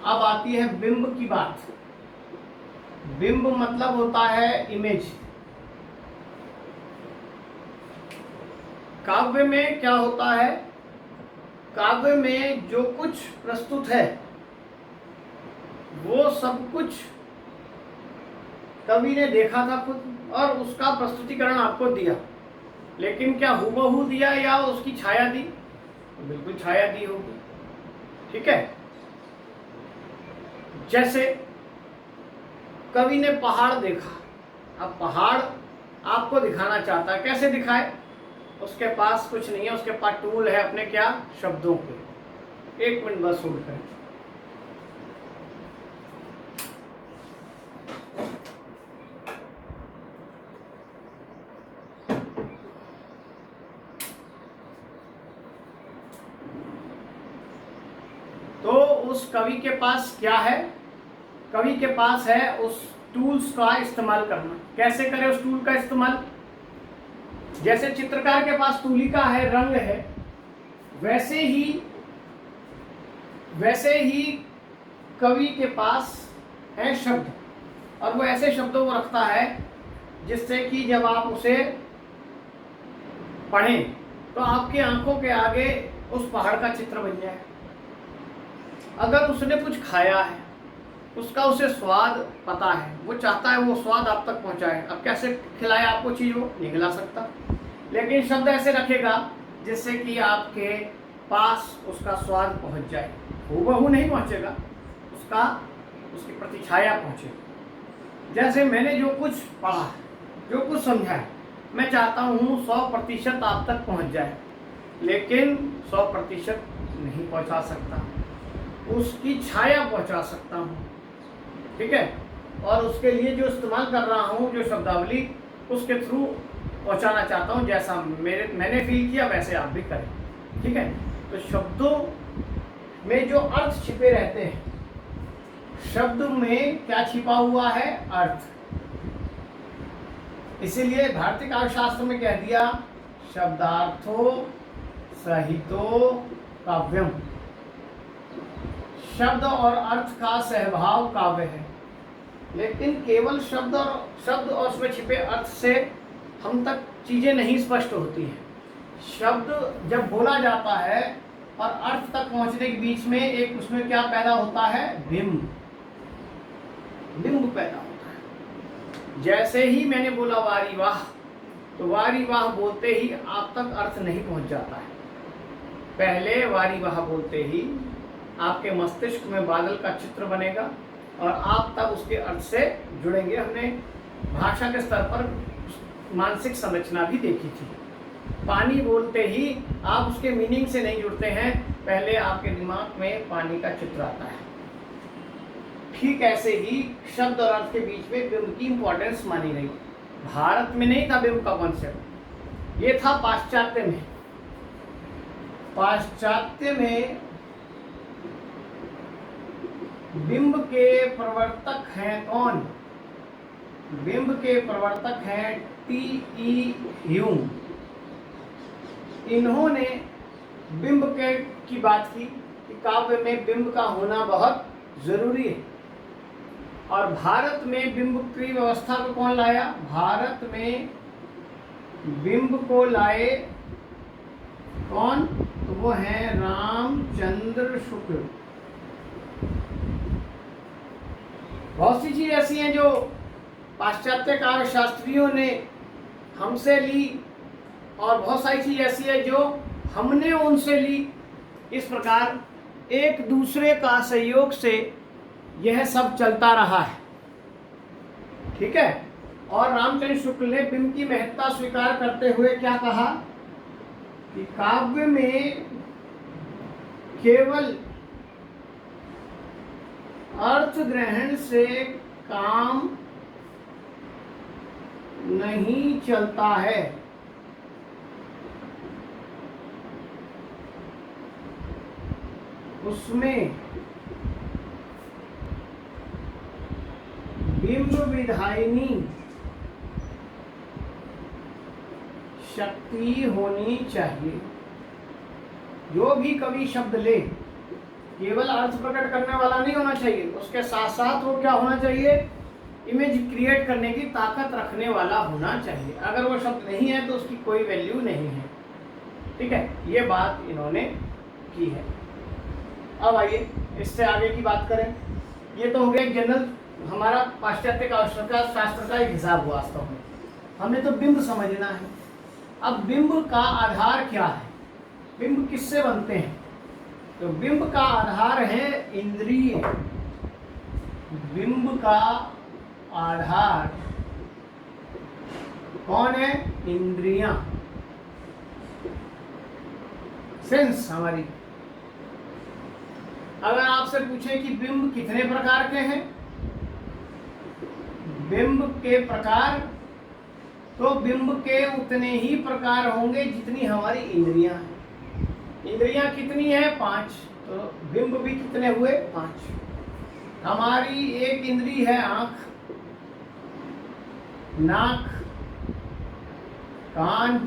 अब आती है बिंब की बात। बिंब मतलब होता है इमेज। काव्य में क्या होता है, काव्य में जो कुछ प्रस्तुत है वो सब कुछ कवि ने देखा था खुद और उसका प्रस्तुतिकरण आपको दिया। लेकिन क्या हूबहू दिया या उसकी छाया दी? तो बिल्कुल छाया दी होगी। ठीक है, जैसे कवि ने पहाड़ देखा, अब पहाड़ आपको दिखाना चाहता है, कैसे दिखाए? उसके पास कुछ नहीं है, उसके पास टूल है अपने क्या, शब्दों के। एक मिनट बस होल्ड करें। तो उस कवि के पास क्या है? कवि के पास है उस टूल्स का इस्तेमाल करना। कैसे करें उस टूल का इस्तेमाल? जैसे चित्रकार के पास तूलिका है, रंग है, वैसे ही कवि के पास है शब्द। और वो ऐसे शब्दों को रखता है जिससे कि जब आप उसे पढ़ें तो आपकी आंखों के आगे उस पहाड़ का चित्र बन जाए। अगर उसने कुछ खाया है, उसका उसे स्वाद पता है, वो चाहता है वो स्वाद आप तक पहुंचाए। अब कैसे खिलाए आपको चीज? वो नहीं खिला सकता, लेकिन शब्द ऐसे रखेगा जिससे कि आपके पास उसका स्वाद पहुंच जाए। हूबहू नहीं पहुंचेगा, उसकी प्रतिछाया पहुंचेगी। जैसे मैंने जो कुछ पढ़ा, जो कुछ समझा है, मैं चाहता हूँ 100% आप तक पहुंच जाए, लेकिन 100% नहीं पहुंचा सकता, उसकी छाया पहुंचा सकता हूँ। ठीक है, और उसके लिए जो इस्तेमाल कर रहा हूँ, जो शब्दावली, उसके थ्रू पहुंचाना चाहता हूँ। जैसा मैंने फील किया वैसे आप भी करें। ठीक है, तो शब्दों में जो अर्थ छिपे रहते हैं, शब्द में क्या छिपा हुआ है? अर्थ। इसीलिए भारतीय काव्यशास्त्र में कह दिया शब्दार्थो सहितो काव्यम। शब्द और अर्थ का सहभाव काव्य है। लेकिन केवल शब्द और उसमें छिपे अर्थ से हम तक चीजें नहीं स्पष्ट होती हैं। शब्द जब बोला जाता है और अर्थ तक पहुंचने के बीच में एक उसमें क्या पैदा होता है? बिंब पैदा होता है। जैसे ही मैंने बोला वारी वाह, तो वारी वाह बोलते ही आप तक अर्थ नहीं पहुंच जाता है। पहले वारी वाह बोलते ही आपके मस्तिष्क में बादल का चित्र बनेगा और आप तब उसके अर्थ से जुड़ेंगे। हमने भाषा के स्तर पर मानसिक संरचना भी देखी थी। पानी बोलते ही आप उसके मीनिंग से नहीं जुड़ते हैं, पहले आपके दिमाग में पानी का चित्र आता है। ठीक ऐसे ही शब्द और अर्थ के बीच में बिंब की इंपॉर्टेंस मानी गई। भारत में नहीं था बिंब का कॉन्सेप्ट, ये था पाश्चात्य में। पाश्चात्य में बिंब के प्रवर्तक हैं कौन? बिंब के प्रवर्तक हैं टी.ई. ह्यूम। इन्होंने बिंब की बात की कि काव्य में बिंब का होना बहुत जरूरी है। और भारत में बिंब की व्यवस्था को कौन लाया? भारत में बिंब को लाए कौन? तो वो हैं रामचंद्र शुक्ल। बहुत सी चीज ऐसी हैं जो पाश्चात्य काव्य शास्त्रियों ने हमसे ली और बहुत सारी चीज ऐसी है जो हमने उनसे ली। इस प्रकार एक दूसरे का सहयोग से यह सब चलता रहा है। ठीक है, और रामचंद्र शुक्ल ने बिंब की महत्ता स्वीकार करते हुए क्या कहा कि काव्य में केवल अर्थ ग्रहण से काम नहीं चलता है, उसमें बिंब विधायिनी शक्ति होनी चाहिए। जो भी कवि शब्द ले केवल अर्थ प्रकट करने वाला नहीं होना चाहिए, उसके साथ साथ वो क्या होना चाहिए, इमेज क्रिएट करने की ताकत रखने वाला होना चाहिए। अगर वो शब्द नहीं है तो उसकी कोई वैल्यू नहीं है। ठीक है, ये बात इन्होंने की है। अब आइए इससे आगे की बात करें। ये तो हो गया जनरल हमारा पाश्चात्य का शास्त्र का एक हिसाब हुआ। वास्तव में हमने तो बिंब समझना है। अब बिंब का आधार क्या है, बिंब किससे बनते हैं? तो बिंब का आधार है इंद्रिय। बिंब का आधार कौन है? इंद्रियां, सेंस हमारी। अगर आपसे पूछे कि बिंब कितने प्रकार के हैं, बिंब के प्रकार, तो बिंब के उतने ही प्रकार होंगे जितनी हमारी इंद्रियां हैं। इंद्रियां कितनी है? 5। तो बिंब भी कितने हुए? 5। हमारी एक इंद्री है आंख, नाक, कान,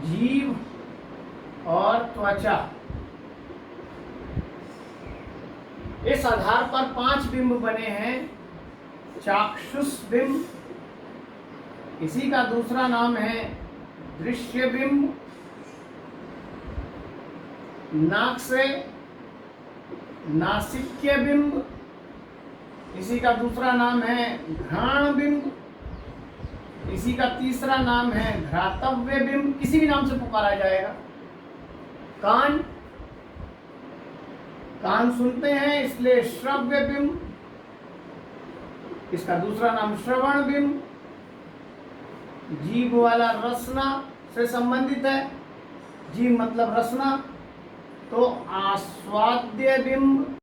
जीभ और त्वचा। इस आधार पर 5 बिंब बने हैं। चाक्षुष बिंब, इसी का दूसरा नाम है दृश्य बिंब। नाक से नासिक्य बिंब, इसी का दूसरा नाम है घ्राण बिंब। इसी का तीसरा नाम है घ्रातव्य बिंब, किसी भी नाम से पुकारा जाएगा। कान, कान सुनते हैं इसलिए श्रव्य बिंब, इसका दूसरा नाम श्रवण बिंब। जीभ वाला रसना से संबंधित है, जीभ मतलब रसना, तो आस्वाद्य बिंब।